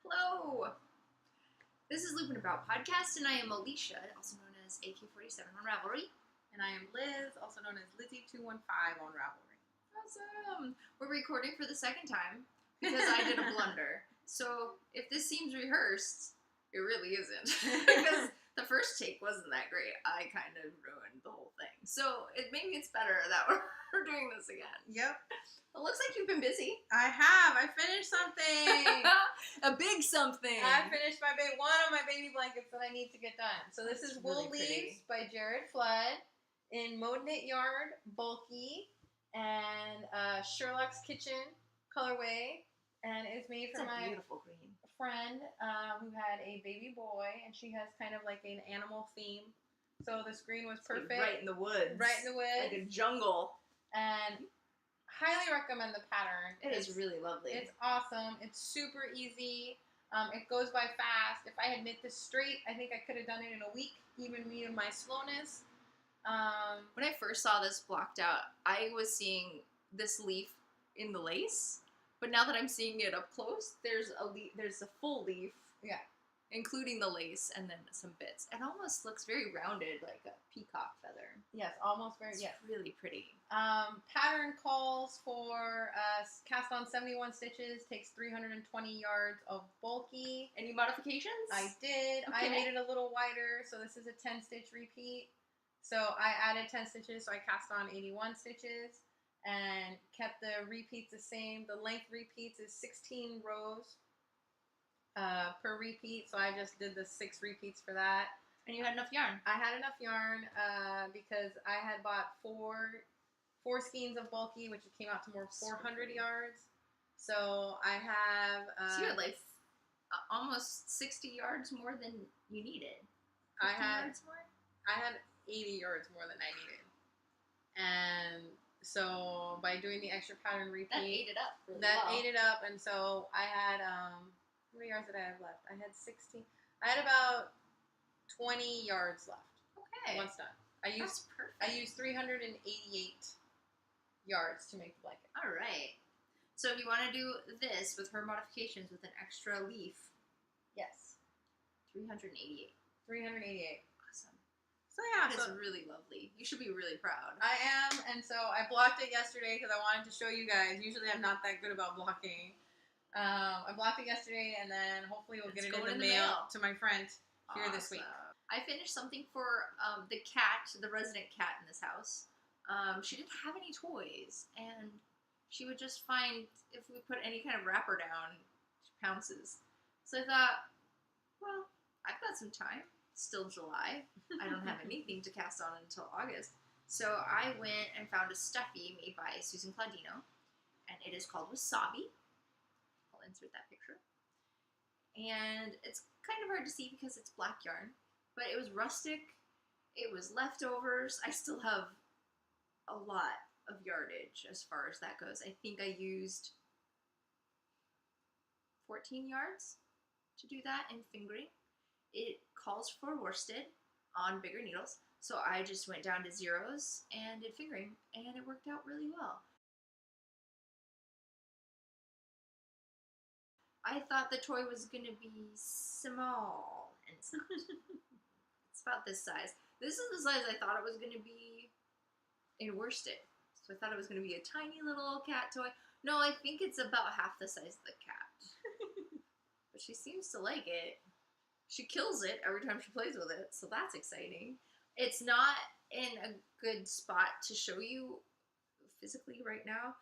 Hello! This is Lupin About Podcast, and I am Alicia, also known as AK47 on Ravelry. And I am Liz, also known as Lizzie215 on Ravelry. Awesome! We're recording for the second time because I did a blunder. So if this seems rehearsed, it really isn't. Because the first take wasn't that great. I kind of ruined the whole thing. So maybe it's better that we're doing this again. Yep. It looks like you've been busy. I have. I finished something. A big something. I finished one of my baby blankets that I need to get done. So this is Wool Leaves by Jared Flood in Mode Knit Yarn, bulky, and Sherlock's Kitchen colorway. And it's made for my beautiful green friend who had a baby boy, and she has kind of like an animal theme. So this green was perfect. Right in the woods. Right in the woods. Like a jungle. And highly recommend the pattern. It's really lovely. It's awesome. It's super easy. It goes by fast. If I had knit this straight, I think I could have done it in a week, even me and my slowness. When I first saw this blocked out, I was seeing this leaf in the lace, but now that I'm seeing it up close, there's a full leaf. Yeah. Including the lace and then some bits. It almost looks very rounded, like a peacock feather. Yes, almost very, It's really pretty. Pattern calls for cast on 71 stitches, takes 320 yards of bulky. Any modifications? I did. Okay. I made it a little wider, so this is a 10 stitch repeat. So I added 10 stitches, so I cast on 81 stitches and kept the repeats the same. The length repeats is 16 rows. Per repeat, so I just did the 6 repeats for that. And you had enough yarn? I had enough yarn because I had bought four skeins of bulky, which came out to more 400 yards. So I have... so you had like almost 60 yards more than you needed. I had yards more? I had 80 yards more than I needed. And so by doing the extra pattern repeat... That ate it up really That well. ate it up, and so I had... how many yards did I have left? I had 16. I had about 20 yards left. Okay. Once done. That's perfect. I used 388 yards to make the blanket. All right. So if you want to do this with her modifications with an extra leaf, Yes. 388. 388. Awesome. So yeah, That is really lovely. You should be really proud. I am, and so I blocked it yesterday because I wanted to show you guys. Usually I'm not that good about blocking. I blocked it yesterday, and then hopefully we'll get it in the mail to my friend here this week. I finished something for the cat, the resident cat in this house. She didn't have any toys, and she would just find, if we put any kind of wrapper down, she pounces. So I thought, well, I've got some time. It's still July. I don't have anything to cast on until August. So I went and found a stuffie made by Susan Claudino, and it is called Wasabi. Insert that picture. And it's kind of hard to see because it's black yarn, but it was rustic, it was leftovers. I still have a lot of yardage as far as that goes. I think I used 14 yards to do that in fingering. It calls for worsted on bigger needles, so I just went down to zeros and did fingering, and it worked out really well. I thought the toy was going to be small, and it's not. It's about this size. This is the size I thought it was going to be in worsted. So I thought it was going to be a tiny little cat toy. No, I think it's about half the size of the cat. But she seems to like it. She kills it every time she plays with it, so that's exciting. It's not in a good spot to show you physically right now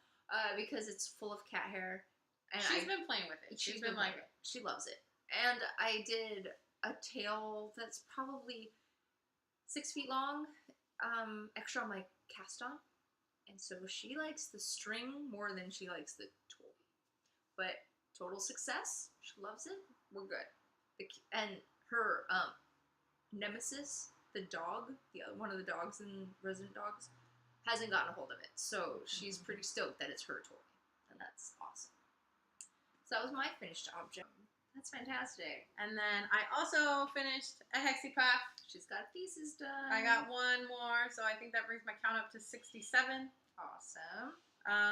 because it's full of cat hair. And she's been playing with it. She's been like, she loves it. And I did a tail that's probably 6 feet long, extra on my cast on. And so she likes the string more than she likes the toy. But total success. She loves it. We're good. And her nemesis, the dog, one of the dogs in Resident Dogs, hasn't gotten a hold of it. So she's pretty stoked that it's her toy. And that's awesome. So that was my finished object. That's fantastic. And then I also finished a Hexie Puff. She's got pieces done. I got one more, so I think that brings my count up to 67. Awesome.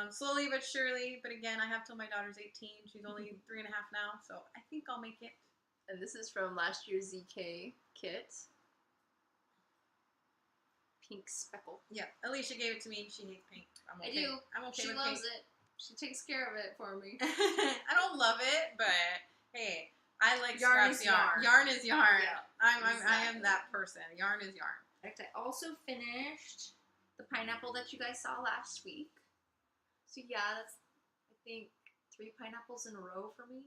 Slowly but surely. But again, I have till my daughter's 18. She's only 3.5 now, so I think I'll make it. And this is from last year's ZK kit. Pink speckle. Yeah, Alicia gave it to me. She hates pink. I'm okay. I do. I'm okay She with loves pink. it. She takes care of it for me. I don't love it, but hey, I like Yarn scraps is yarn. yarn. Yarn is yarn. Yeah, I am exactly. that person. Yarn is yarn. In fact, I also finished the pineapple that you guys saw last week. So yeah, that's, I think, 3 pineapples in a row for me.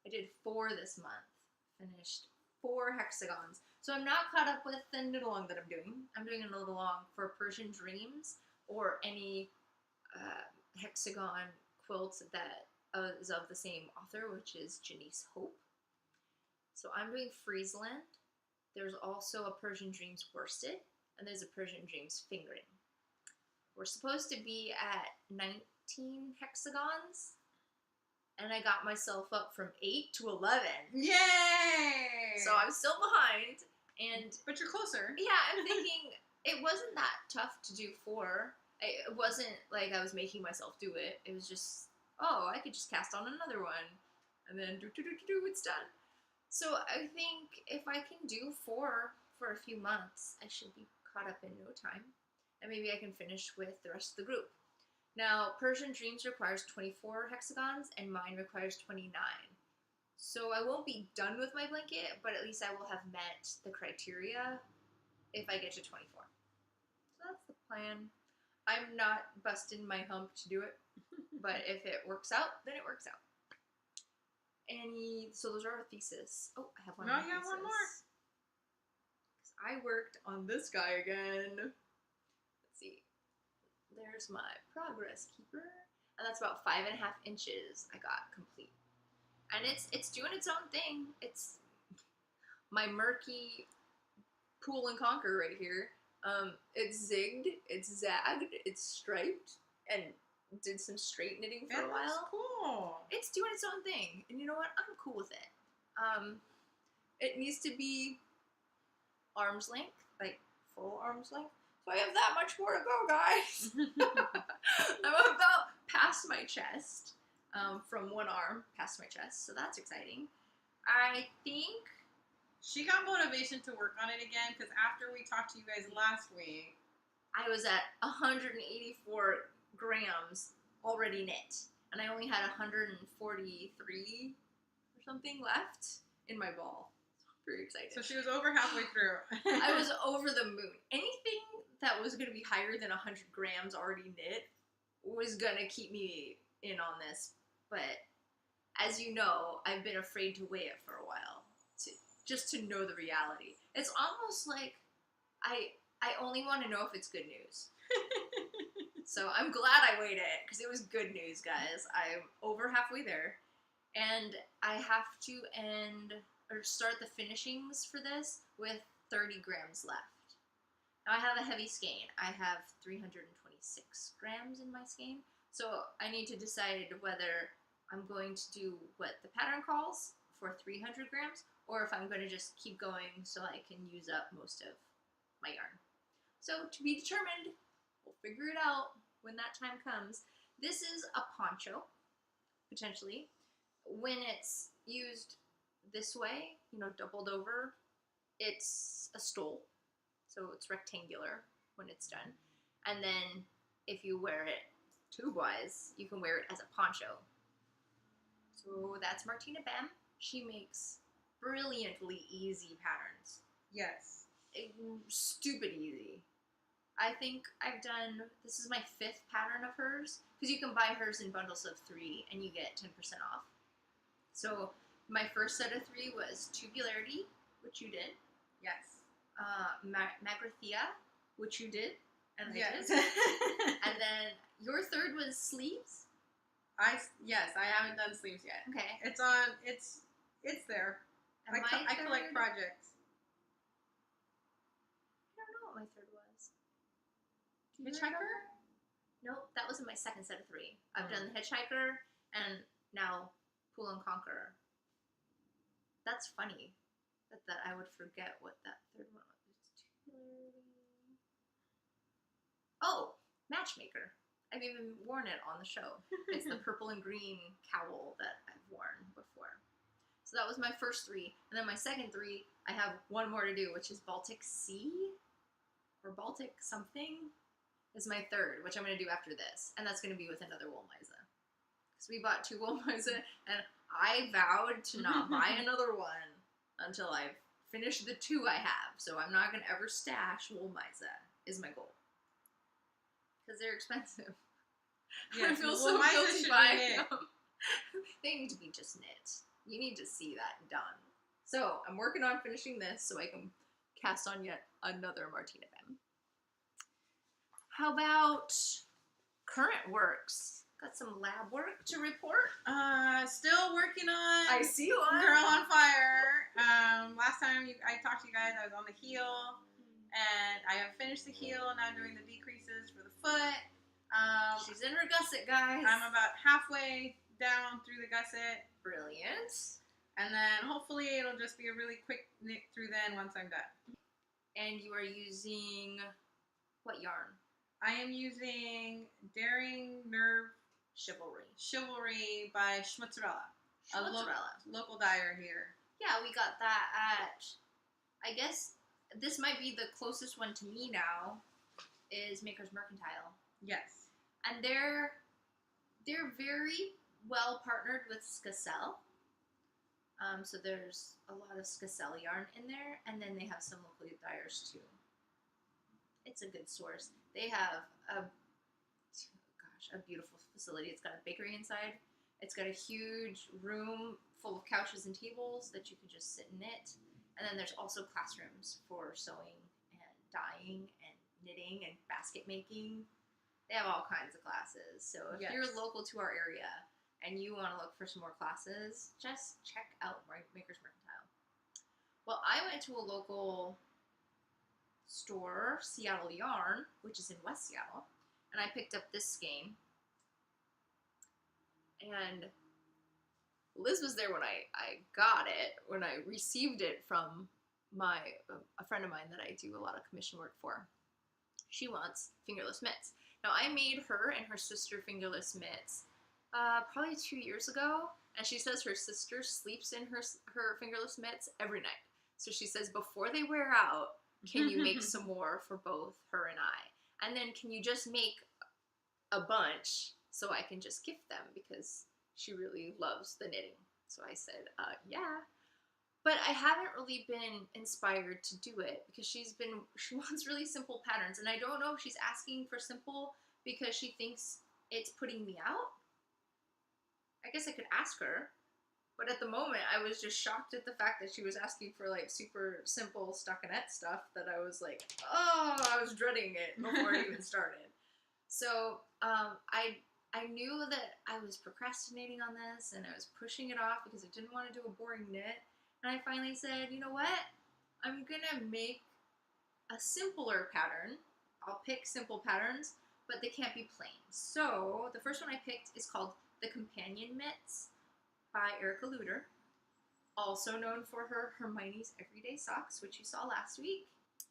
I did 4 this month. Finished 4 hexagons. So I'm not caught up with the knit along that I'm doing. I'm doing a knit along for Persian Dreams or any hexagon quilt that is of the same author, which is Janice Hope. So I'm doing Friesland. There's also a Persian Dreams worsted, and there's a Persian Dreams fingering. We're supposed to be at 19 hexagons, and I got myself up from 8 to 11. Yay! So I'm still behind, and but you're closer. yeah, I'm thinking it wasn't that tough to do 4. It wasn't like I was making myself do it. It was just, oh, I could just cast on another one, and then it's done. So I think if I can do 4 for a few months, I should be caught up in no time, and maybe I can finish with the rest of the group. Now, Persian Dreams requires 24 hexagons, and mine requires 29. So I won't be done with my blanket, but at least I will have met the criteria if I get to 24. So that's the plan. I'm not busting my hump to do it, but if it works out, then it works out. So those are our thesis. Oh, I have one more. No, you have one more. I worked on this guy again. Let's see. There's my progress keeper, and that's about 5.5 inches I got complete. And it's doing its own thing. It's my murky pool and conquer right here. It's zigged, it's zagged, it's striped, and did some straight knitting for a while. That's cool. It's doing its own thing, and you know what? I'm cool with it. It needs to be arm's length, like full arm's length. So I have that much more to go, guys. I'm about past my chest, from one arm past my chest, so that's exciting. I think she got motivation to work on it again because after we talked to you guys last week, I was at 184 grams already knit, and I only had 143 or something left in my ball. So I'm pretty excited. So she was over halfway through. I was over the moon. Anything that was going to be higher than 100 grams already knit was going to keep me in on this. But as you know, I've been afraid to weigh it for a while, just to know the reality. It's almost like I only want to know if it's good news. So I'm glad I weighed it, because it was good news, guys. I'm over halfway there, and I have to start the finishings for this with 30 grams left. Now I have a heavy skein. I have 326 grams in my skein, so I need to decide whether I'm going to do what the pattern calls for 300 grams, or if I'm going to just keep going so I can use up most of my yarn. So to be determined. We'll figure it out when that time comes. This is a poncho, potentially. When it's used this way, doubled over, it's a stole. So it's rectangular when it's done. And then if you wear it tube-wise, you can wear it as a poncho. So that's Martina Bem. She makes brilliantly easy patterns. Yes. Stupid easy. I think this is my 5th pattern of hers, because you can buy hers in bundles of 3 and you get 10% off. So my first set of 3 was Tubularity, which you did. Yes. Magrathea, which you did, and I yes. did. And then your 3rd was Sleeves. Yes, I haven't done sleeves yet. Okay. It's there. And I collect projects. I don't know what my 3rd was. Hitchhiker? Nope, that was in my 2nd set of 3. I've done the Hitchhiker and now Pool and Conquer. That's funny that I would forget what that 3rd one was. Oh, Matchmaker. I've even worn it on the show. It's the purple and green cowl that I've worn before. So that was my first 3. And then my second 3, I have one more to do, which is Baltic Sea or Baltic something is my third, which I'm going to do after this. And that's going to be with another Woolmiza. Because we bought 2 Woolmiza, and I vowed to not buy another one until I've finished the 2 I have. So I'm not going to ever stash Woolmiza, is my goal. Because they're expensive. Yes, I feel well, so mine guilty should buying be knit. them. They need to be just knit. You need to see that done. So I'm working on finishing this so I can cast on yet another Martina Bem. How about current works? Got some lab work to report? Still working on I see one. Girl on Fire. Last time I talked to you guys, I was on the heel, and I have finished the heel, and I'm doing the decreases for the foot. She's in her gusset, guys. I'm about halfway down through the gusset. Brilliant. And then hopefully it'll just be a really quick knit through then once I'm done. And you are using what yarn? I am using Daring Nerve Chivalry by Schmutzerella. Mozzarella. Local dyer here. Yeah, we got that at, I guess this might be the closest one to me now, is Maker's Mercantile. Yes. And they're very well partnered with Skacel. So there's a lot of Skacel yarn in there, and then they have some local dyers too. It's a good source. They have a beautiful facility. It's got a bakery inside. It's got a huge room full of couches and tables that you can just sit and knit. And then there's also classrooms for sewing and dyeing and knitting and basket making. They have all kinds of classes. So if you're local to our area and you want to look for some more classes, just check out Maker's Mercantile. Well, I went to a local store, Seattle Yarn, which is in West Seattle, and I picked up this skein. And Liz was there when I got it, when I received it from a friend of mine that I do a lot of commission work for. She wants fingerless mitts. Now, I made her and her sister fingerless mitts probably 2 years ago, and she says her sister sleeps in her fingerless mitts every night. So she says before they wear out, can you make some more for both her and I? And then can you just make a bunch so I can just gift them, because she really loves the knitting. So I said, yeah. But I haven't really been inspired to do it because she wants really simple patterns. And I don't know if she's asking for simple because she thinks it's putting me out. I guess I could ask her. But at the moment, I was just shocked at the fact that she was asking for like super simple stockinette stuff that I was like, oh, I was dreading it before it even started. So I knew that I was procrastinating on this and I was pushing it off because I didn't want to do a boring knit. And I finally said, you know what? I'm going to make a simpler pattern. I'll pick simple patterns, but they can't be plain. So the first one I picked is called The Companion Mitts by Erica Luder, also known for her Hermione's Everyday Socks, which you saw last week.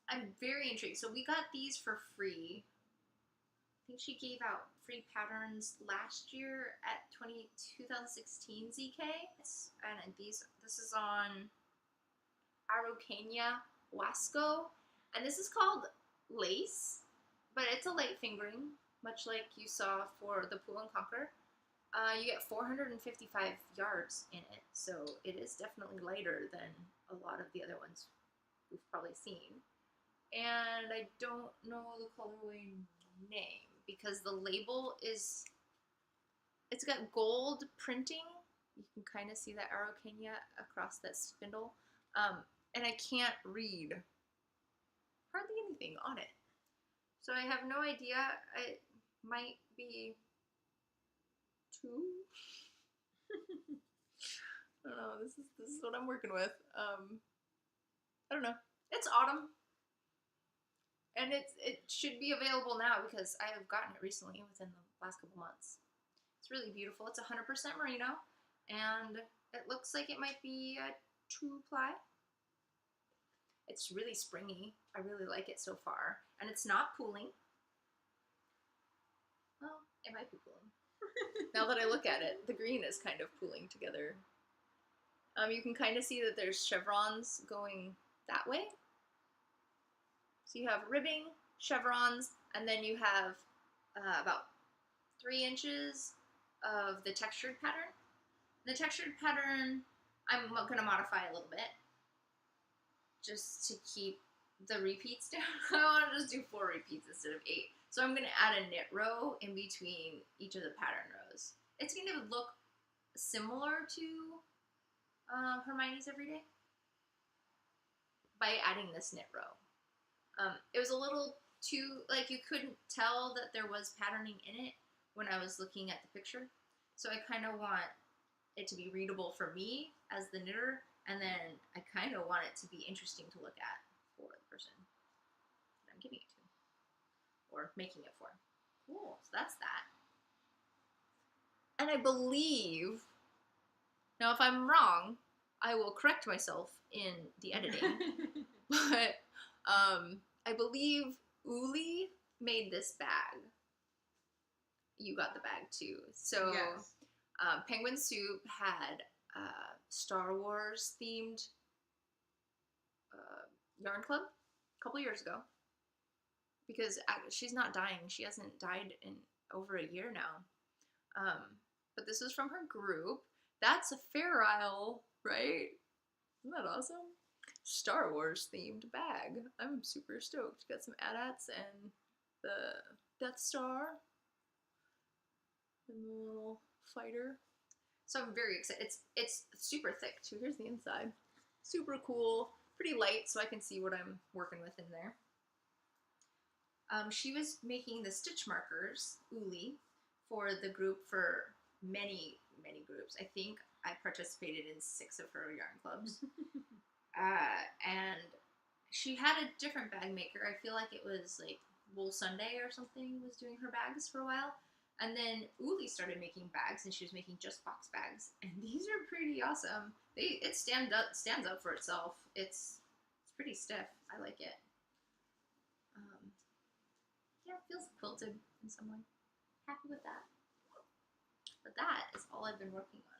I'm very intrigued. So we got these for free. I think she gave out free patterns last year at 2016 ZK. And this is on Araucania Wasco. And this is called Lace, but it's a light fingering, much like you saw for the Pool and Conquer. You get 455 yards in it, so it is definitely lighter than a lot of the other ones we've probably seen. And I don't know the colorway name because the label it's got gold printing. You can kind of see that Araucania across that spindle. And I can't read hardly anything on it. So I have no idea. It might be 2. I don't know. This is what I'm working with. I don't know. It's autumn. And it should be available now because I have gotten it recently within the last couple months. It's really beautiful. It's 100% merino, and it looks like it might be a 2-ply. It's really springy. I really like it so far. And it's not pooling. Well, It might be pooling. Now that I look at it, the green is kind of pooling together. You can kind of see that there's chevrons going that way. So you have ribbing, chevrons, and then you have about 3 inches of the textured pattern. The textured pattern, I'm going to modify a little bit just to keep the repeats down. I want to just do 4 repeats instead of 8. So I'm going to add a knit row in between each of the pattern rows. It's going to look similar to Hermione's Everyday by adding this knit row. It was a little too, like, you couldn't tell that there was patterning in it when I was looking at the picture. So I kind of want it to be readable for me as the knitter, and then I kind of want it to be interesting to look at for the person that I'm giving it to, or making it for. Cool, so that's that. And I believe, now if I'm wrong, I will correct myself in the editing, but I believe Uli made this bag. You got the bag too. So Yes. Penguin Soup had Star Wars themed yarn club a couple years ago, because she's not dying. She hasn't died in over a year now. But this was from her group. That's a Fair Isle, right? Isn't that awesome? Star Wars themed bag. I'm super stoked. Got some AT-ATs and the Death Star and the little fighter. So I'm very excited. It's super thick too. Here's the inside. Super cool. Pretty light, so I can see what I'm working with in there. She was making the stitch markers, Uli, for the group for many groups. I think I participated in 6 of her yarn clubs. And she had a different bag maker. I feel like it was like Wool Sunday or something was doing her bags for a while. And then Uli started making bags, and she was making just box bags. And these are pretty awesome. It stands up for itself. It's pretty stiff. I like it. Yeah, it feels quilted in some way. Happy with that. But that is all I've been working on.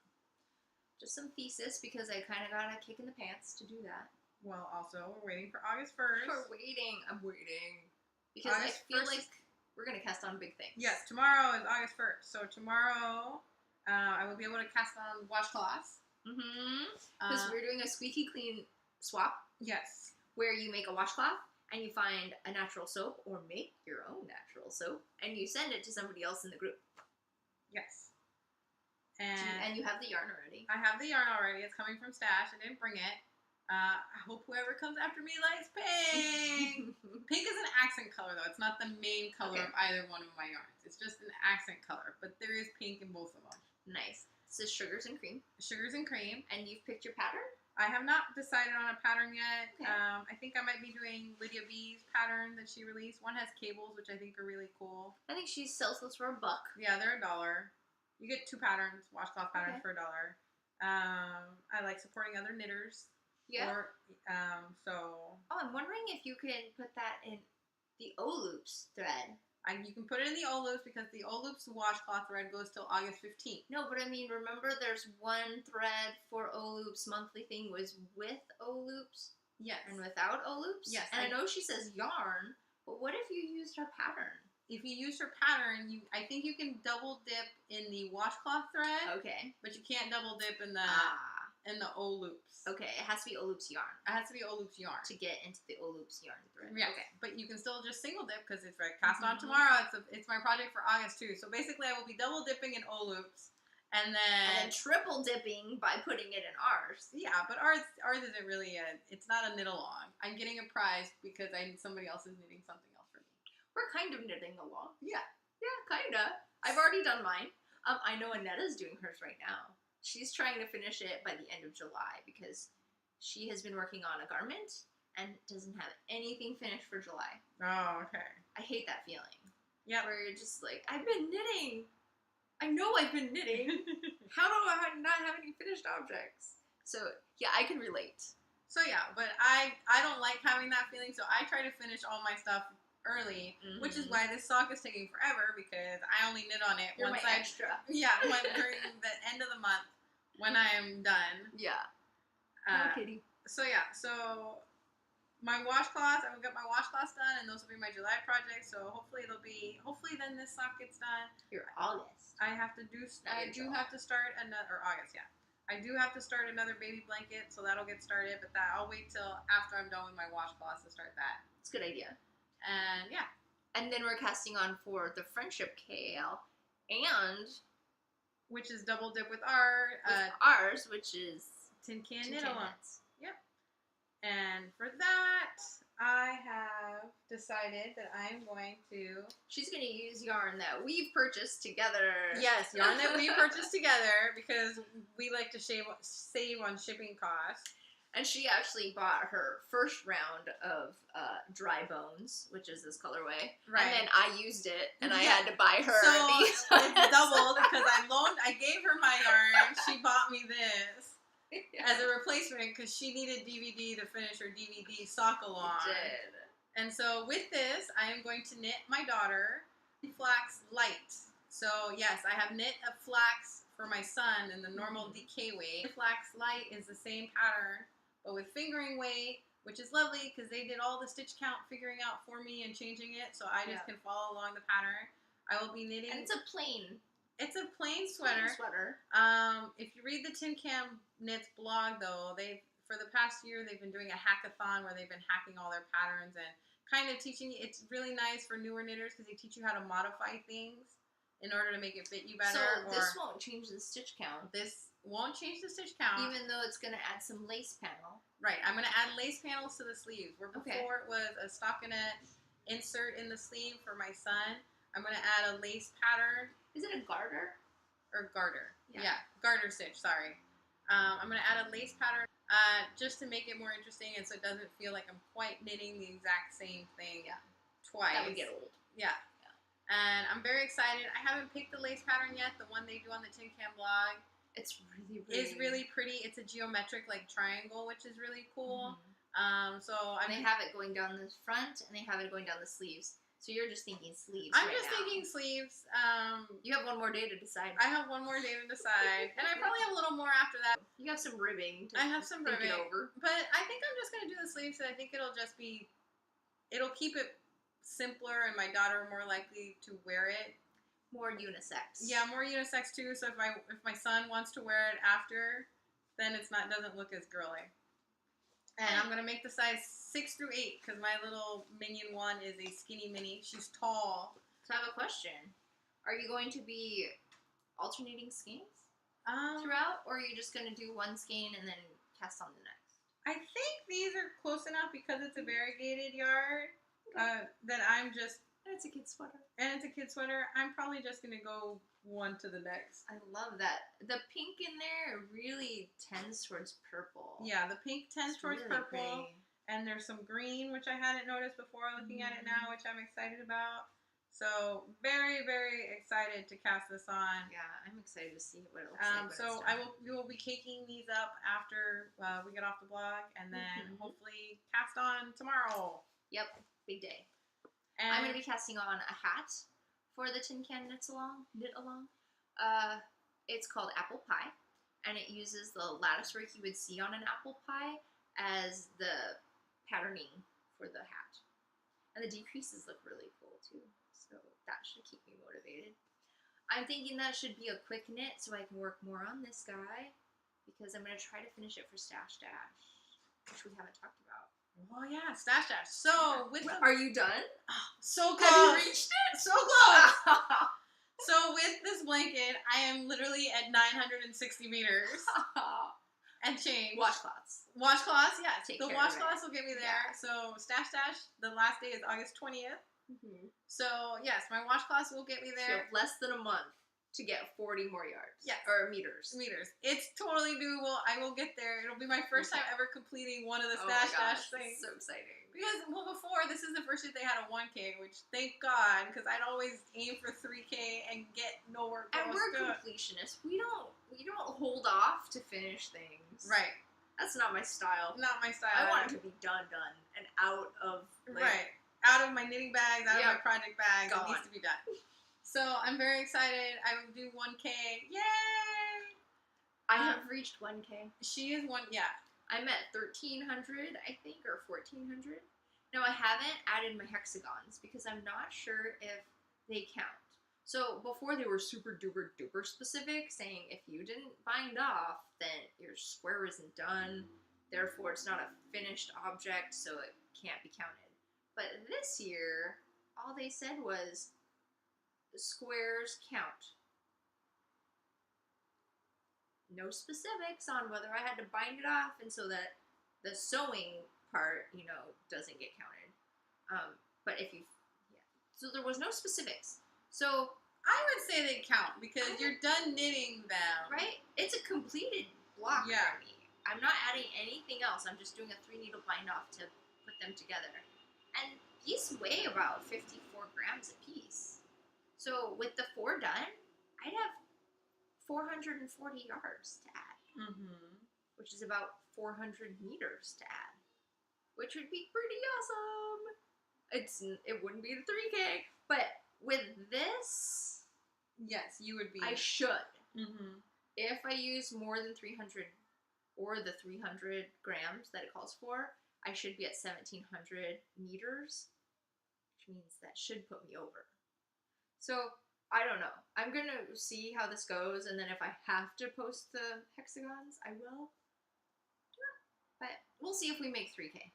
Just some thesis, because I kind of got a kick in the pants to do that. Well, also, we're waiting for August 1st. I'm waiting. Because August I feel 1st like we're going to cast on big things. Yes, tomorrow is August 1st. So tomorrow, I will be able to cast on washcloths. Because we're doing a squeaky clean swap. Yes. Where you make a washcloth, and you find a natural soap, or make your own natural soap, and you send it to somebody else in the group. Yes. And you have the yarn already. I have the yarn already. It's coming from Stash. I didn't bring it. I hope whoever comes after me likes pink. Pink is an accent color, though. It's not the main color of either one of my yarns. It's just an accent color, but there is pink in both of them. Nice. This is Sugars and Cream. Sugars and Cream. And you've picked your pattern? I have not decided on a pattern yet. Okay. I think I might be doing Lydia B's pattern that she released. One has cables, which I think are really cool. I think she sells those for $1. Yeah, they're $1. You get 2 patterns, washcloth patterns for $1. I like supporting other knitters. Yeah. Oh, I'm wondering if you can put that in the O-loops thread. You can put it in the O-loops, because the O-loops washcloth thread goes till August 15th. No, but I mean, remember there's one thread for O-loops monthly thing was with O-loops? Yes. And without O-loops? Yes. And I know she says yarn, but what if you used her pattern? If you use her pattern, I think you can double dip in the washcloth thread. Okay. But you can't double dip in the O-loops. Okay, it has to be O-loops yarn. It has to be O-loops yarn. To get into the O-loops yarn thread. Yeah. Okay. But you can still just single dip, because it's cast on tomorrow. It's my project for August too. So basically, I will be double dipping in O-loops, and then triple dipping by putting it in ours. Yeah, but ours isn't really it's not a knit along. I'm getting a prize because somebody else is knitting something else for me. We're kind of knitting along. Yeah. Yeah, kinda. I've already done mine. I know Annetta's doing hers right now. She's trying to finish it by the end of July, because she has been working on a garment and doesn't have anything finished for July. Oh, okay. I hate that feeling. Yeah. Where you're just like, I've been knitting. I know I've been knitting. How do I not have any finished objects? So, yeah, I can relate. So, yeah, but I don't like having that feeling, so I try to finish all my stuff early, which is why this sock is taking forever because I only knit on it You're once my extra. Yeah, during the end of the month when I'm done. Yeah. Kitty. So yeah, so my washcloths, I will get my washcloths done, and those will be my July projects. So hopefully then this sock gets done. Your August. I do have to start another, or August, yeah. I do have to start another baby blanket, so that'll get started. But I'll wait till after I'm done with my washcloths to start that. It's a good idea. And yeah. And then we're casting on for the Friendship KAL, and which is double dip with ours, which is Tin Can Knit Along. Yep. And for that, I have decided that I'm going to... She's going to use yarn that we've purchased together. Yes, yarn that we purchased together because we like to save on shipping costs. And she actually bought her first round of Dry Bones, which is this colorway. Right. And then I used it, and I had to buy her these. It's doubled because I gave her my yarn. She bought me this. As a replacement because she needed DVD to finish her DVD sock along. She did. And so with this, I am going to knit my daughter Flax Light. So yes, I have knit a flax for my son in the normal DK weight. Flax Light is the same pattern, but with fingering weight, which is lovely because they did all the stitch count figuring out for me and changing it, so I just can follow along the pattern. I will be knitting. And it's a plain. It's a plain sweater. If you read the Tin Can Knits blog, though, for the past year they've been doing a hackathon where they've been hacking all their patterns and kind of teaching you. It's really nice for newer knitters because they teach you how to modify things in order to make it fit you better. So this won't change the stitch count. This won't change the stitch count, even though it's going to add some lace panel. Right. I'm going to add lace panels to the sleeves. Where before it was a stockinette insert in the sleeve for my son, I'm going to add a lace pattern. Is it a garter? Or garter. Yeah. Garter stitch, sorry. I'm going to add a lace pattern just to make it more interesting and so it doesn't feel like I'm quite knitting the exact same thing twice. That would get old. Yeah. And I'm very excited. I haven't picked the lace pattern yet, the one they do on the Tin Can blog. It's really pretty. It's a geometric like triangle, which is really cool. They have it going down the front and they have it going down the sleeves. So you're just thinking sleeves. I'm just thinking sleeves. You have one more day to decide. I have one more day to decide. And I probably have a little more after that. You have some ribbing to I have some ribbing. Think it over. But I think I'm just going to do the sleeves. And I think it'll just be... It'll keep it simpler and my daughter more likely to wear it. More unisex. Yeah, more unisex too. So if my son wants to wear it after, then doesn't look as girly. And I'm going to make the size 6 through 8 because my little minion one is a skinny mini. She's tall. So I have a question. Are you going to be alternating skeins throughout? Or are you just going to do one skein and then cast on the next? I think these are close enough because it's a variegated yarn that I'm just... And it's a kid sweater. I'm probably just going to go one to the next. I love that. The pink in there really tends towards purple. Yeah, the pink tends towards purple. Pretty. And there's some green, which I hadn't noticed before looking at it now, which I'm excited about. So, very, very excited to cast this on. Yeah, I'm excited to see what it looks like. So, we will be caking these up after we get off the blog, and then hopefully cast on tomorrow. Yep, big day. And I'm going to be casting on a hat for the Tin Can Knit Along. It's called Apple Pie, and it uses the lattice work you would see on an apple pie as the patterning for the hat. And the decreases look really cool too, so that should keep me motivated. I'm thinking that should be a quick knit so I can work more on this guy because I'm going to try to finish it for Stash Dash, which we haven't talked about. Oh yeah, Stash Dash. So are you done? Oh, so close. Have you reached it? So close. So with this blanket, I am literally at 960 meters and change. Washcloths, yes. The washcloths will get me there. Yeah. So Stash Dash, the last day is August 20th. So yes, my washcloths will get me there. So less than a month to get 40 more yards. Yes. Or meters. It's totally doable. I will get there. It'll be my first time ever completing one of the Stash Dash things. So exciting. Because, before, this is the first year they had a 1K, which, thank God, because I'd always aim for 3K and get nowhere close. And we're completionists. We don't hold off to finish things. Right. That's not my style. Not my style. I want it to be done, and out of, right. out of my knitting bags, out of my project bags. Gone. It needs to be done. So I'm very excited. I will do 1K. Yay! I have reached 1K. She is one. Yeah. I'm at 1,300, I think, or 1,400. Now, I haven't added my hexagons because I'm not sure if they count. So before they were super duper duper specific, saying if you didn't bind off, then your square isn't done. Therefore, it's not a finished object, so it can't be counted. But this year, all they said was squares count. No specifics on whether I had to bind it off, and so that the sewing part, doesn't get counted. But if you, so there was no specifics. So I would say they count because you're done knitting them. Right? It's a completed block for me. I'm not adding anything else. I'm just doing a 3-needle bind off to put them together. And these weigh about 54 grams a piece. So with the 4 done, I'd have 440 yards to add, which is about 400 meters to add, which would be pretty awesome. It wouldn't be the 3K, but with this, yes, you would be. I should. If I use more than 300 or the 300 grams that it calls for, I should be at 1,700 meters, which means that should put me over. So I don't know. I'm going to see how this goes, and then if I have to post the hexagons, I will. But we'll see if we make 3K.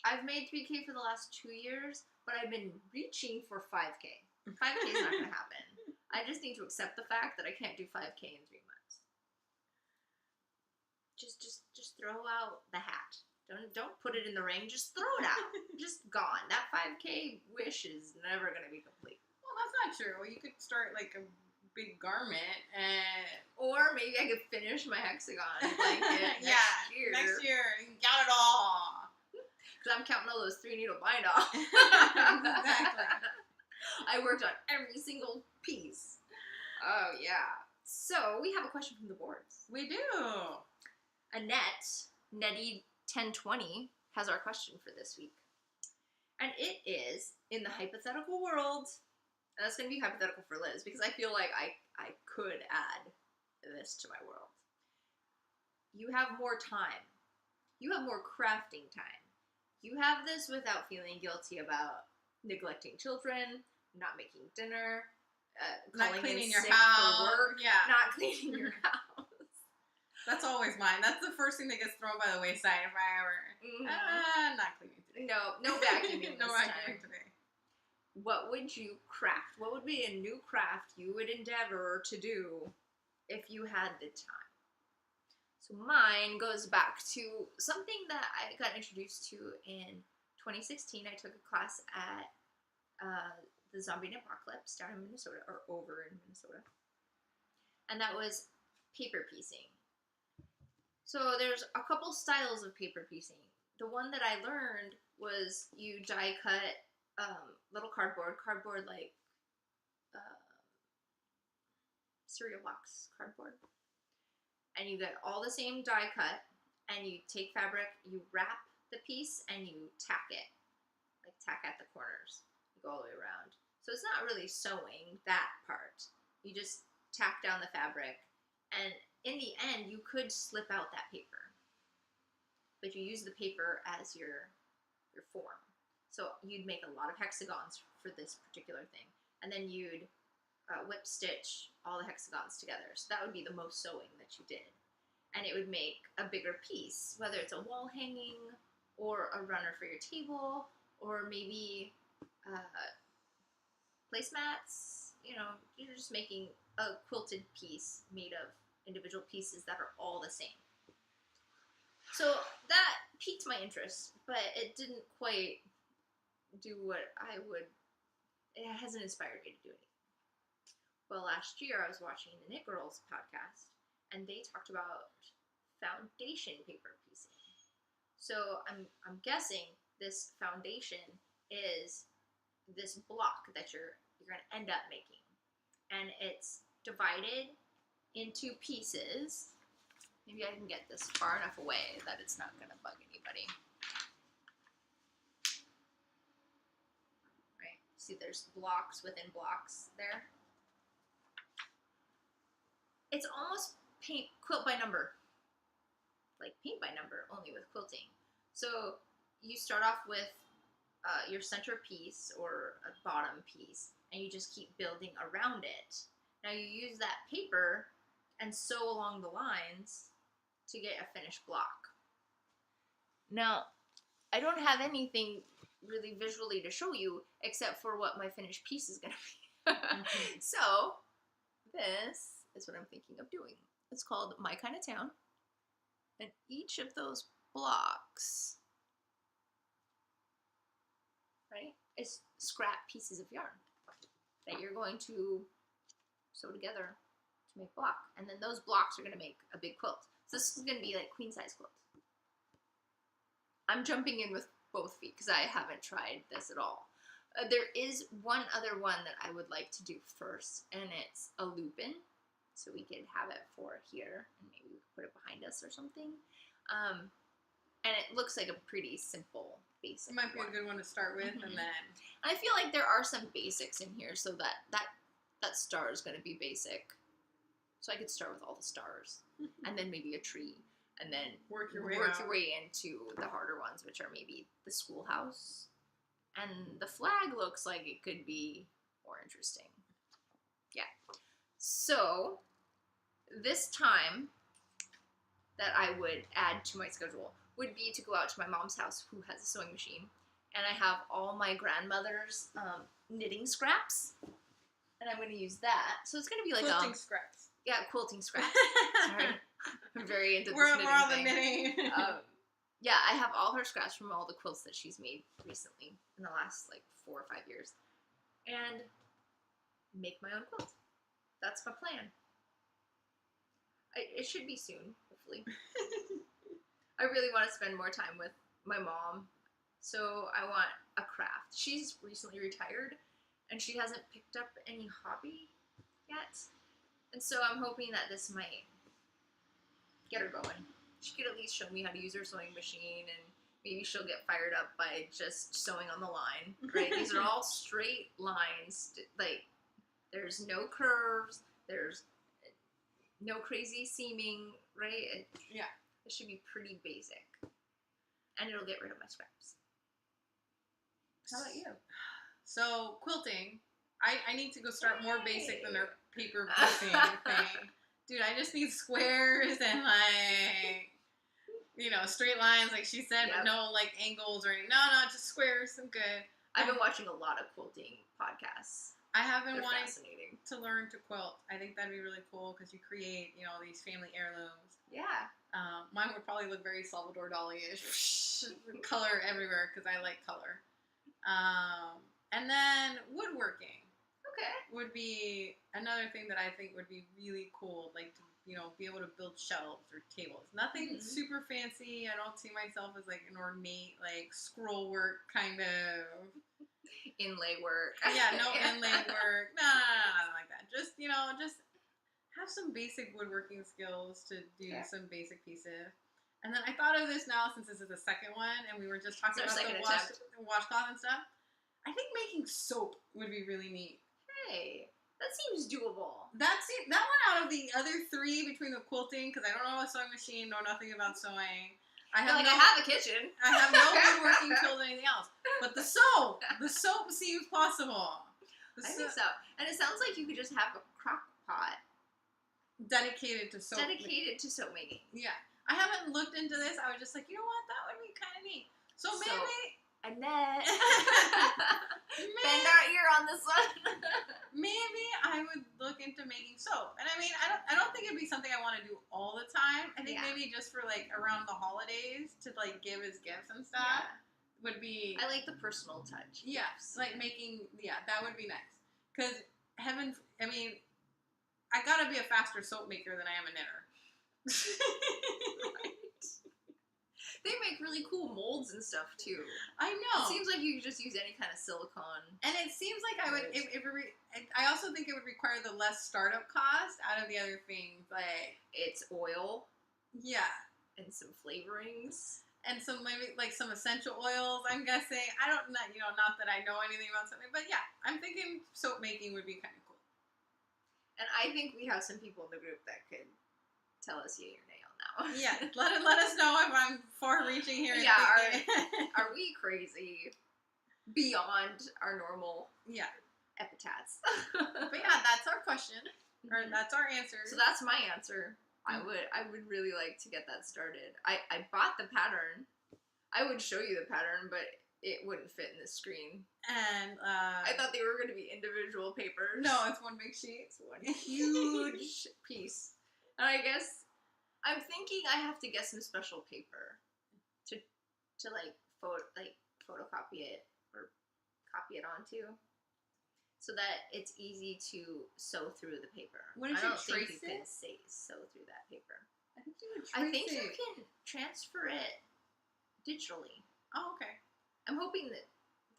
I've made 3K for the last 2 years, but I've been reaching for 5K. 5K is not going to happen. I just need to accept the fact that I can't do 5K in 3 months. Just throw out the hat. Don't put it in the ring. Just throw it out. Just gone. That 5K wish is never going to be complete. Well, that's not true. You could start like a big garment, or maybe I could finish my hexagon blanket next year. Next year, you got it all. Because I'm counting all those 3-needle bind off. Exactly. I worked on every single piece. Oh yeah. So we have a question from the boards. We do. Annette, Nettie1020, has our question for this week. And it is, in the hypothetical world, and that's going to be hypothetical for Liz, because I feel like I could add this to my world. You have more time. You have more crafting time. You have this without feeling guilty about neglecting children, not making dinner, not calling cleaning in your sick house. for work, not cleaning your house. That's always mine. That's the first thing that gets thrown by the wayside if I ever. Not cleaning today. No vacuuming. No vacuuming today. What would you craft? What would be a new craft you would endeavor to do if you had the time? So mine goes back to something that I got introduced to in 2016. I took a class at the Zombie Apocalypse down in Minnesota, or over in Minnesota. And that was paper piecing. So there's a couple styles of paper piecing. The one that I learned was you die cut little cardboard like cereal box cardboard. And you get all the same die cut, and you take fabric, you wrap the piece, and you tack it. Like tack at the corners. You go all the way around. So it's not really sewing, that part. You just tack down the fabric, and in the end, you could slip out that paper. But you use the paper as your form. So you'd make a lot of hexagons for this particular thing. And then you'd whip stitch all the hexagons together. So that would be the most sewing that you did. And it would make a bigger piece, whether it's a wall hanging or a runner for your table, or maybe placemats. You're just making a quilted piece made of individual pieces that are all the same. So that piqued my interest, but it didn't quite do what it hasn't inspired me to do anything. Well, last year I was watching the Knit Girls podcast, and they talked about foundation paper piecing. So I'm guessing this foundation is this block that you're going to end up making. And it's divided into pieces. Maybe I can get this far enough away that it's not going to bug anybody. See, there's blocks within blocks there. It's almost quilt by number. Like paint by number, only with quilting. So you start off with your center piece or a bottom piece, and you just keep building around it. Now you use that paper and sew along the lines to get a finished block. Now, I don't have anything really visually to show you except for what my finished piece is going to be. So, this is what I'm thinking of doing. It's called My Kind of Town. And each of those blocks, right, is scrap pieces of yarn that you're going to sew together to make a block. And then those blocks are going to make a big quilt. So this is going to be like queen size quilt. I'm jumping in with both feet because I haven't tried this at all. There is one other one that I would like to do first, and it's a lupine. So we could have it for here, and maybe we could put it behind us or something. And it looks like a pretty simple, basic It might be one. a good one to start with, and then... I feel like there are some basics in here, so that star is going to be basic. So I could start with all the stars, and then maybe a tree, and then work your way into the harder ones, which are maybe the schoolhouse. And the flag looks like it could be more interesting. Yeah. So, this time that I would add to my schedule would be to go out to my mom's house, who has a sewing machine, and I have all my grandmother's knitting scraps, and I'm going to use that. So it's going to be like quilting scraps. Yeah, quilting scraps. Sorry, I'm very into this We're knitting all the thing. knitting. Yeah, I have all her scraps from all the quilts that she's made recently in the last like 4 or 5 years, and make my own quilt. That's my plan. It should be soon, hopefully. I really want to spend more time with my mom, so I want a craft. She's recently retired, and she hasn't picked up any hobby yet, and so I'm hoping that this might get her going. She could at least show me how to use her sewing machine, and maybe she'll get fired up by just sewing on the line, right? These are all straight lines, like, there's no curves, there's no crazy seaming, right? Yeah. It should be pretty basic. And it'll get rid of my scraps. How about you? So, quilting, I need to go start more basic than their paper quilting thing. Dude, I just need squares and, like, you know, straight lines, like she said, but no, like, angles or anything. No, just squares. I'm good. I've been watching a lot of quilting podcasts. I have been wanting to learn to quilt. I think that'd be really cool because you create, you know, these family heirlooms. Yeah. Mine would probably look very Salvador Dali-ish. Color everywhere because I like color. And then woodworking. Okay. Would be another thing that I think would be really cool, like to, you know, be able to build shelves or tables. Nothing super fancy. I don't see myself as like an ornate, like scroll work kind of inlay work. Yeah, no inlay work. No, nothing like that. Just, you know, just have some basic woodworking skills to do some basic pieces. And then I thought of this now since this is the second one, and we were just talking about the washcloth and stuff. I think making soap would be really neat. Hey, that seems doable. That one out of the other three between the quilting, because I don't know a sewing machine, know nothing about sewing. I have a kitchen. I have no woodworking skills or anything else. But the soap seems possible. I think so. And it sounds like you could just have a crock pot dedicated to soap. To soap making. Yeah. I haven't looked into this. I was just like, you know what? That would be kind of neat. So maybe... Annette. Bend our ear on this one. Maybe I would look into making soap. And I mean, I don't think it'd be something I want to do all the time. I think maybe just for like around the holidays to like give as gifts and stuff would be... I like the personal touch. Yes. Like making... Yeah, that would be nice. Because I mean, I gotta be a faster soap maker than I am a knitter. Right. They make really cool molds and stuff too. I know. It seems like you could just use any kind of silicone. And it seems like I would. I also think it would require the less startup cost out of the other things. Like it's oil. Yeah. And some flavorings. and some maybe like some essential oils. I'm guessing. I don't not not that I know anything about something, but yeah, I'm thinking soap making would be kind of cool. And I think we have some people in the group that could tell us yay or nay on that one. Yeah, let us know if I'm far reaching here. Yeah, are we crazy beyond our normal yeah epithets? But yeah, that's our question, or that's our answer. So that's my answer. I would really like to get that started. I bought the pattern. I would show you the pattern, but it wouldn't fit in the screen. And I thought they were going to be individual papers. No, it's one big sheet. It's one huge piece. And I guess I'm thinking I have to get some special paper to like photocopy it or copy it onto, so that it's easy to sew through the paper. Wouldn't I you don't think trace you it? can sew through that paper. I think you would trace I think it. you can transfer it digitally. Oh, okay. I'm hoping that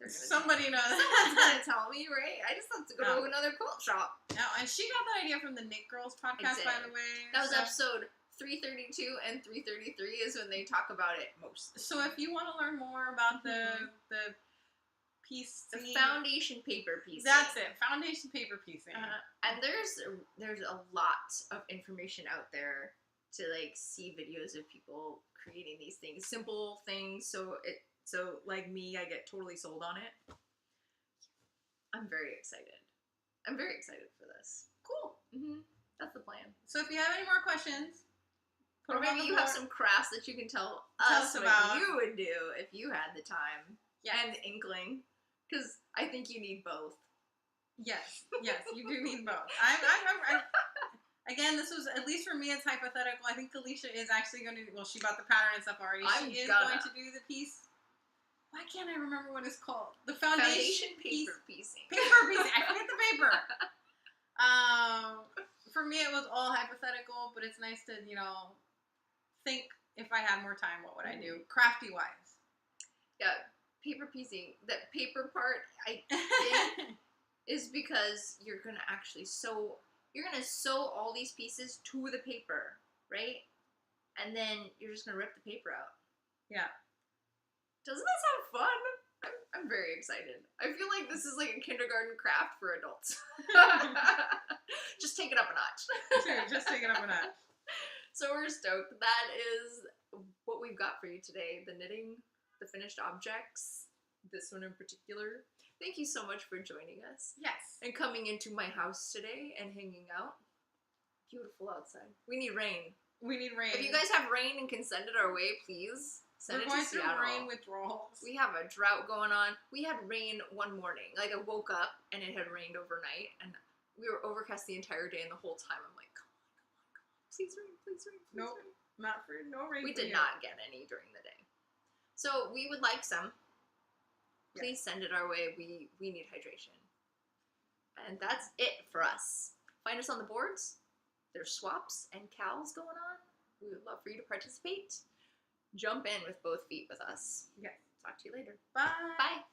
Somebody knows. Someone's gonna tell me, right? I just have to go to another quilt shop. No, and she got that idea from the Knit Girls podcast, by the way. That was episode 332 and 333 is when they talk about it most. So if you want to learn more about the piece, the foundation paper piecing. That's it, foundation paper piecing. And there's a lot of information out there to like see videos of people creating these things, simple things. So like me, I get totally sold on it. I'm very excited. I'm very excited for this. Cool. That's the plan. So if you have any more questions, or maybe you have some crafts that you can tell us about. What you would do if you had the time and the inkling. Because I think you need both. Yes, you do need both. Again, this was, at least for me, it's hypothetical. I think Alicia is actually going to, she bought the pattern and stuff already. She is going to do the piece. Why can't I remember what it's called? The foundation paper piecing. Paper piecing. I forget the paper. For me, it was all hypothetical, but it's nice to, think if I had more time, what would I do? Crafty-wise. Yeah, paper piecing. That paper part, I think, is because you're going to actually sew. You're going to sew all these pieces to the paper, right? And then you're just going to rip the paper out. Yeah. Doesn't that sound fun? I'm very excited. I feel like this is like a kindergarten craft for adults. Just take it up a notch. Sure, just take it up a notch. So we're stoked. That is what we've got for you today. The knitting, the finished objects, this one in particular. Thank you so much for joining us. Yes. And coming into my house today and hanging out. Beautiful outside. We need rain. We need rain. If you guys have rain and can send it our way, please send it to Seattle. We're going through rain withdrawals. We have a drought going on. We had rain one morning. Like, I woke up and it had rained overnight. And we were overcast the entire day. And the whole time I'm like, come on. Please rain, please rain, please rain. No rain. We did not get any during the day. So we would like some. Please send it our way. We need hydration. And that's it for us. Find us on the boards. There's swaps and cows going on. We would love for you to participate. Jump in with both feet with us. Okay. Talk to you later. Bye. Bye.